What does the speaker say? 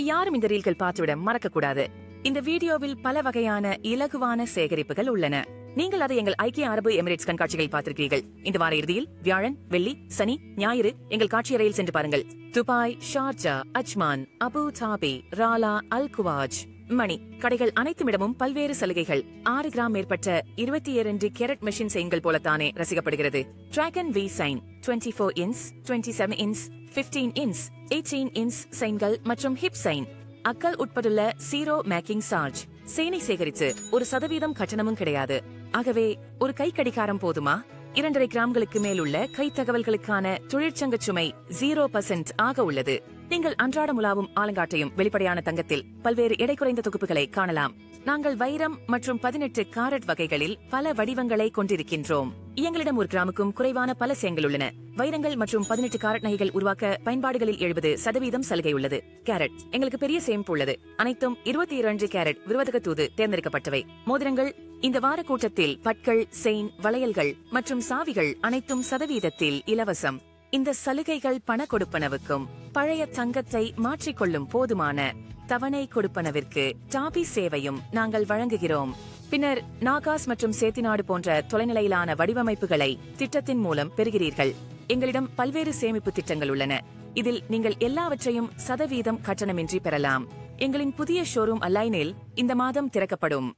யாரும் இந்த ரீல்கள் பார்த்துவிட மறக்கக்கூடாது. இந்த வீடியோவில் பல வகையான இலகுவான சேகரிப்புகள் உள்ளன. நீங்கள் அதை எங்கள் ஐக்கிய அரபு எமிரேட்ஸ் கண்காட்சிகளில் பார்த்திருக்கிறீர்கள். இந்த வார இறுதியில் வியாழன், வெள்ளி, சனி, ஞாயிறு எங்கள் காட்சியறையில் சென்று பாருங்கள். Dubai, Sharjah, Ajman, Abu Dhabi, ராலா, அல் குவாஜ், மணி கடைகள் அனைத்துமிடமும் பல்வேறு சலுகைகள். 6 கிராம் மேற்பட்ட 22 கேரட் மெஷின் செயின்கள் போலத்தானே ரசிக்கப்படுகிறது. Dragon V chain 24 inch, 27 inch, 15 inch, 18 inch சைன்கள் மற்றும் ஹிப் சைன். அக்கல் உட்பட்டுள்ள ஜீரோ மேக்கிங் சார்ஜ். சேனை சேகரித்து 1% கட்டணமும் கிடையாது. ஆகவே ஒரு கை கடிகாரம் போதுமா? 2.5 கிராம்களுக்கு மேலுள்ள கை தகவல்களுக்கான தொழிற்சங்க சுமை 0% ஆக உள்ளது. நீங்கள் அன்றாடம் உலாவும் ஆலங்காட்டையும் வெளிப்படையான தங்கத்தில் பல்வேறு எடை குறைந்த தொகுப்புகளை காணலாம். நாங்கள் வைரம் மற்றும் 18 காரட் வகைகளில் பல வடிவங்களை கொண்டிருக்கின்றோம். எங்களிடம் 1 கிராமுக்கும் குறைவான பல சேங்கள் உள்ளன. வைரங்கள் மற்றும் 18 காரட் நகைகள் உருவாக்க பயன்பாடுகளில் 70% சலுகை உள்ளது. கேரட் எங்களுக்கு பெரிய சேமிப்பு உள்ளது. அனைத்தும் 22 கேரட் விருவதக தூது தேர்ந்தெடுக்கப்பட்டவை. மோதிரங்கள் இந்த வார கூட்டத்தில் பட்கள், செயின், வளையல்கள் மற்றும் சாவிகள் அனைத்தும் சதவீதத்தில் இலவசம். இந்த சலுகைகள் பண கொடுப்பனவுக்கும் பழைய தங்கத்தை மாற்றிக்கொள்ளும் போதுமான தவணை கொடுப்பனவிற்கு டாபி சேவையும் நாங்கள் வழங்குகிறோம். பின்னர் நாகாஸ் மற்றும் சேத்திநாடு போன்ற தொலைநிலையிலான வடிவமைப்புகளை திட்டத்தின் மூலம் பெறுகிறீர்கள். எங்களிடம் பல்வேறு சேமிப்பு திட்டங்கள் உள்ளன. இதில் நீங்கள் எல்லாவற்றையும் சதவீதம் கட்டணமின்றி பெறலாம். எங்களின் புதிய ஷோரூம் அலைனில் இந்த மாதம் திறக்கப்படும்.